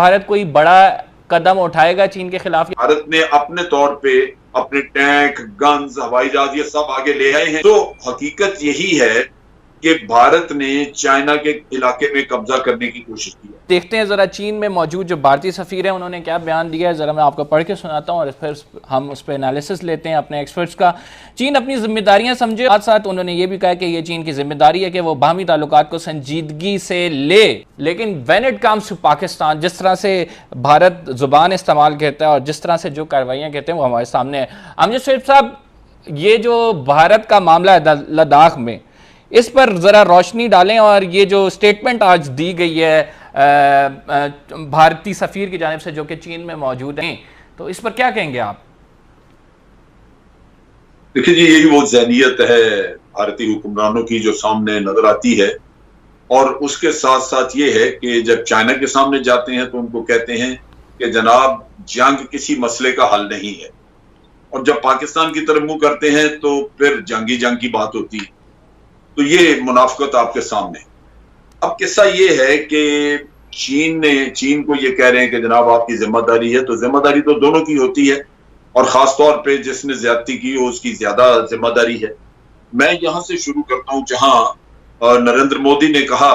भारत कोई बड़ा कदम उठाएगा चीन के खिलाफ? भारत ने अपने तौर पे अपने टैंक, गन्स, हवाई जहाज ये सब आगे ले आए हैं। तो हकीकत यही है कि भारत ने चाइना के इलाके में कब्जा करने की कोशिश की है। देखते हैं जरा चीन में मौजूद जो भारतीय सफीर है उन्होंने क्या बयान दिया है, जरा मैं आपको पढ़ के सुनाता हूँ और फिर हम उस पर एनालिसिस लेते हैं अपने एक्सपर्ट्स का। चीन अपनी जिम्मेदारियां समझे, साथ साथ उन्होंने ये भी कहा कि ये चीन की जिम्मेदारी है कि वो बाहमी ताल्लुकात को संजीदगी से ले, लेकिन when it comes to Pakistan, जिस तरह से भारत जुबान इस्तेमाल करता है और जिस तरह से जो कार्रवाइयाँ कहते हैं वो हमारे सामने है। अमजद शरीफ साहब, ये जो भारत का मामला है लद्दाख में, इस पर जरा रोशनी डालें और ये जो स्टेटमेंट आज दी गई है भारतीय सफीर की जानिब से जो कि चीन में मौजूद हैं, तो इस पर क्या कहेंगे आप? देखिए जी, यही वो ज़हनियत है भारतीय हुक्मरानों की जो सामने नजर आती है। और उसके साथ साथ ये है कि जब चाइना के सामने जाते हैं तो उनको कहते हैं कि जनाब जंग किसी मसले का हल नहीं है, और जब पाकिस्तान की तरफ मुंह करते हैं तो फिर जंगी जंग की बात होती है। तो ये मुनाफिकत आपके सामने। अब किस्सा ये है कि चीन को ये कह रहे हैं कि जनाब आपकी जिम्मेदारी है, तो जिम्मेदारी तो दोनों की होती है, और खास तौर पे जिसने ज्यादती की हो उसकी ज्यादा जिम्मेदारी है। मैं यहां से शुरू करता हूं जहां नरेंद्र मोदी ने कहा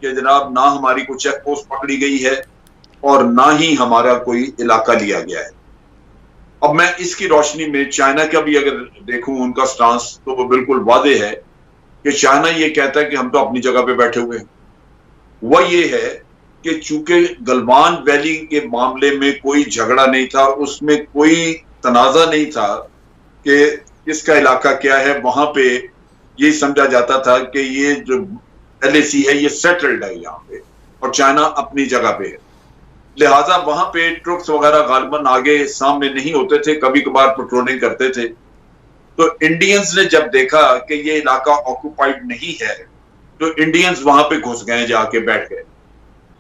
कि जनाब ना हमारी कोई चेक पोस्ट पकड़ी गई है और ना ही हमारा कोई इलाका लिया गया है। अब मैं इसकी रोशनी में चाइना का भी अगर देखूं उनका स्टांस, तो वो बिल्कुल वादे है कि चाइना ये कहता है कि हम तो अपनी जगह पे बैठे हुए हैं। वह ये है कि चूंकि गलवान वैली के मामले में कोई झगड़ा नहीं था, उसमें कोई तनाजा नहीं था कि इसका इलाका क्या है, वहां पे ये समझा जाता था कि ये जो LAC है ये सेटल्ड है यहाँ पे और चाइना अपनी जगह पे है। लिहाजा वहां पे ट्रुप्स वगैरह गालिबन आगे सामने नहीं होते थे, कभी कभार पेट्रोलिंग करते थे। तो इंडियंस ने जब देखा कि ये इलाका ऑक्युपाइड नहीं है तो इंडियंस वहां पे घुस गए, जाके बैठ गए।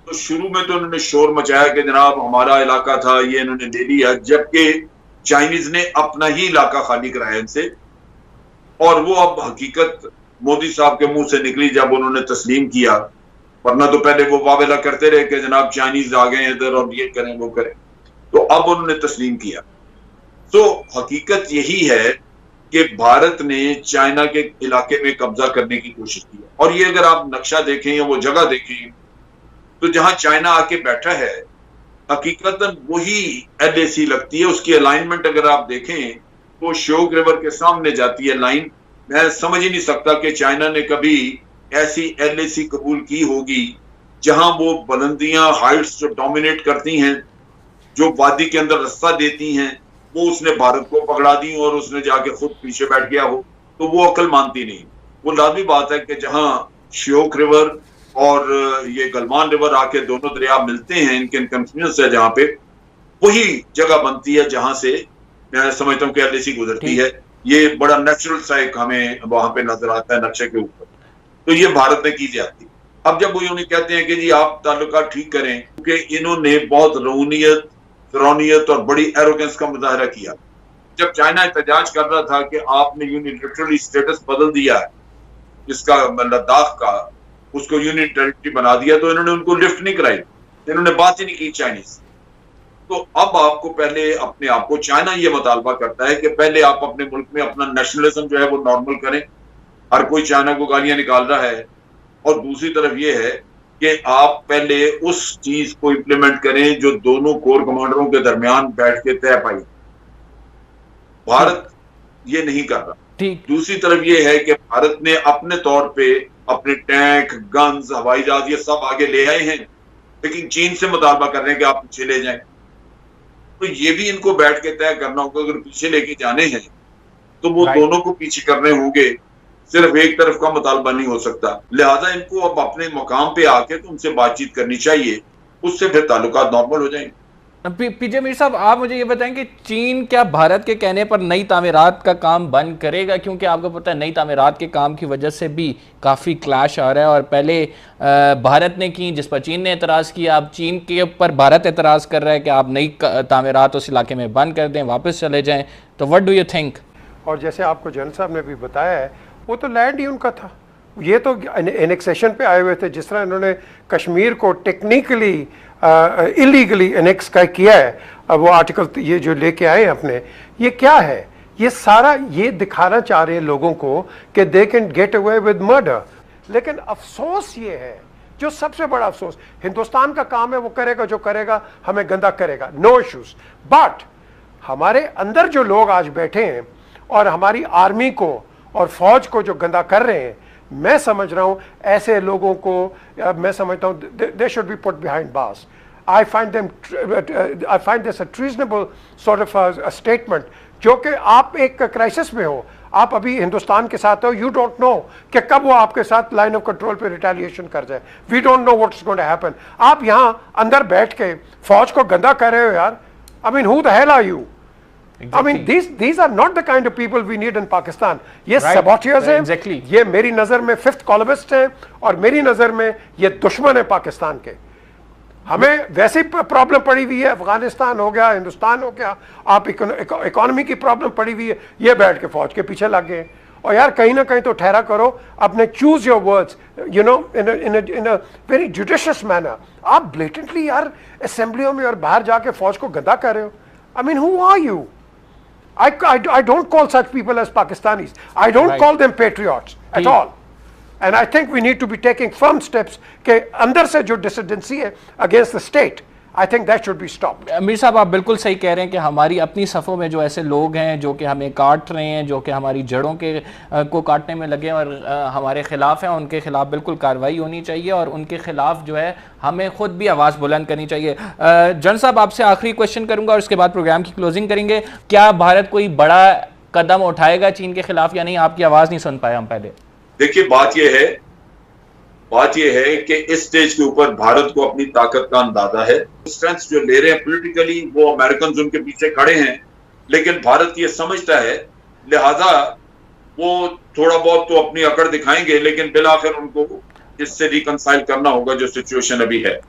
तो शुरू में तो उन्होंने शोर मचाया कि जनाब हमारा इलाका था, ये इन्होंने ले लिया, जबकि चाइनीज ने अपना ही इलाका खाली कराया इनसे। और वो अब हकीकत मोदी साहब के मुंह से निकली जब उन्होंने तस्लीम किया, वरना तो पहले वो वावेला करते रहे कि जनाब चाइनीज आ गए इधर और ये करें वो करें। तो अब उन्होंने तस्लीम किया। तो हकीकत यही है कि भारत ने चाइना के इलाके में कब्जा करने की कोशिश की। और ये अगर आप नक्शा देखें या वो जगह देखें तो जहां चाइना आके बैठा है हकीकतन वही LAC लगती है। उसकी अलाइनमेंट अगर आप देखें तो श्योक रिवर के सामने जाती है लाइन। मैं समझ ही नहीं सकता कि चाइना ने कभी ऐसी LAC कबूल की होगी जहां वो बुलंदियां, हाइट्स जो डोमिनेट करती हैं, जो वादी के अंदर रास्ता देती हैं, वो उसने भारत को पकड़ा दी और उसने जाके खुद पीछे बैठ गया हो, तो वो अकल मानती नहीं। वो लाजमी बात है कि जहां श्योक रिवर और ये गलवान रिवर आके दोनों दरिया मिलते हैं, इनके कन्फ्लुएंस है जहां पे, वही जगह बनती है जहां से मैं समझता हूँ कि LAC गुजरती है। ये बड़ा नेचुरल सा एक हमें वहां पे नजर आता है नक्शे के ऊपर। तो ये भारत ने की जाती। अब जब वो यूं कहते हैं कि जी आप ताल्लुकात ठीक करें, क्योंकि इन्होंने बहुत रऊनियत, फिरौनियत और बड़ी एरोगेंस का मुजाहरा किया। जब चाइना एहतजाज कर रहा था कि आपने यूनिलैटरली स्टेटस बदल दिया है इसका, लद्दाख का, उसको यूनियन टेरिटरी बना दिया, तो इन्होंने उनको लिफ्ट नहीं कराई, इन्होंने बात ही नहीं की चाइनीज। तो अब आपको पहले अपने आप को, चाइना ये मुतालबा करता है कि पहले आप अपने मुल्क में अपना नेशनलिज्म जो है वो नॉर्मल करें। हर कोई चाइना को गालियां निकाल रहा है। और दूसरी तरफ ये है कि आप पहले उस चीज को इंप्लीमेंट करें जो दोनों कोर कमांडरों के दरमियान बैठ के तय पाई। भारत ये नहीं कर रहा। दूसरी तरफ ये है कि भारत ने अपने तौर पे अपने टैंक, गन्स, हवाई जहाज ये सब आगे ले आए हैं, लेकिन चीन से मुतालबा कर रहे हैं कि आप पीछे ले जाएं। तो ये भी इनको बैठ के तय करना होगा, अगर पीछे लेके जाने हैं तो वो दोनों को पीछे करने होंगे, सिर्फ एक तरफ का मुतालबा नहीं हो सकता। लिहाजा इनको अब अपने मुकाम पे आके तो उनसे बातचीत करनी चाहिए, उससे फिर ताल्लुकात नॉर्मल हो जाएंगे। पीजे मीर साहब, आप मुझे ये बताएं कि चीन क्या भारत के कहने पर नई तामीरात का काम बंद करेगा? क्योंकि आपको पता है नई तामीरात के काम की वजह से भी काफ़ी क्लैश आ रहा है, और पहले भारत ने की जिस पर चीन ने एतराज़ किया, अब चीन के ऊपर भारत एतराज़ कर रहा है कि आप नई तामीरात उस इलाके में बंद कर दें, वापस चले जाएँ। तो व्हाट डू यू थिंक? और जैसे आपको जनरल साहब ने भी बताया है, वो तो लैंड ही उनका था, ये तो एनेक्सेशन पे आए हुए थे। जिस तरह इन्होंने कश्मीर को टेक्निकली इलीगली एनेक्स का किया है, वो आर्टिकल ये जो लेके आए अपने, ये क्या है? ये सारा ये दिखाना चाह रहे हैं लोगों को कि they can get away with murder. लेकिन अफसोस ये है, जो सबसे बड़ा अफसोस, हिंदुस्तान का काम है, वो करेगा जो करेगा, हमें गंदा करेगा, नो इश्यूज। बट हमारे अंदर जो लोग आज बैठे हैं और हमारी आर्मी को और फौज को जो गंदा कर रहे हैं, मैं समझ रहा हूं ऐसे लोगों को, मैं समझता हूं they should be put behind bars. I find this a treasonable sort of a statement, जो कि आप एक क्राइसिस में हो, आप अभी हिंदुस्तान के साथ हो, यू डोंट नो कि कब वो आपके साथ लाइन ऑफ कंट्रोल पे रिटेलिएशन कर जाए, we don't know what's going to happen. आप यहाँ अंदर बैठ के फौज को गंदा कर रहे हो यार। I mean, who the hell are you? I mean, these are not the kind of people we need in Pakistan. ये saboteurs हैं, ये मेरी नजर में फिफ्थ कॉलमिस्ट हैं, और मेरी नजर में ये दुश्मन है पाकिस्तान के। हमें वैसे ही प्रॉब्लम पड़ी हुई है, अफगानिस्तान हो गया, हिंदुस्तान हो गया, आप इकोनॉमी की प्रॉब्लम पड़ी हुई है, ये बैठ के फौज के पीछे लग गए। और यार कहीं ना कहीं तो ठहरा करो, अपने choose your words, you know, in a very judicious manner. आप ब्लेटेंटली यार असेंबलियों में और बाहर जाके फौज को गंदा कर रहे हो। I mean, who are you? I don't call such people as Pakistanis. I don't call them patriots at all. And I think we need to be taking firm steps कि अंदर से जो डिसिडेंसी है against the state, I think that should be stopped. Mir साहब, आप बिल्कुल सही कह रहे हैं कि हमारी अपनी सफ़ों में जो ऐसे लोग हैं जो कि हमें काट रहे हैं, जो कि हमारी जड़ों के को काटने में लगे और हमारे ख़िलाफ़ हैं, उनके ख़िलाफ़ बिल्कुल कार्रवाई होनी चाहिए और उनके ख़िलाफ़ जो है हमें ख़ुद भी आवाज़ बुलंद करनी चाहिए। जन साहब, आपसे आखिरी क्वेश्चन करूँगा और उसके बाद प्रोग्राम की क्लोजिंग करेंगे। क्या भारत कोई बड़ा कदम उठाएगा चीन के ख़िलाफ़ या नहीं? आपकी आवाज़ नहीं सुन पाए हम पहले। देखिए, बात यह है कि इस स्टेज के ऊपर भारत को अपनी ताकत का अंदाजा है। स्ट्रेंथ जो ले रहे हैं पॉलिटिकली, वो अमेरिकन उनके पीछे खड़े हैं, लेकिन भारत ये समझता है, लिहाजा वो थोड़ा बहुत तो अपनी अकड़ दिखाएंगे, लेकिन बिलाखिर उनको इससे रिकंसाइल करना होगा जो सिचुएशन अभी है।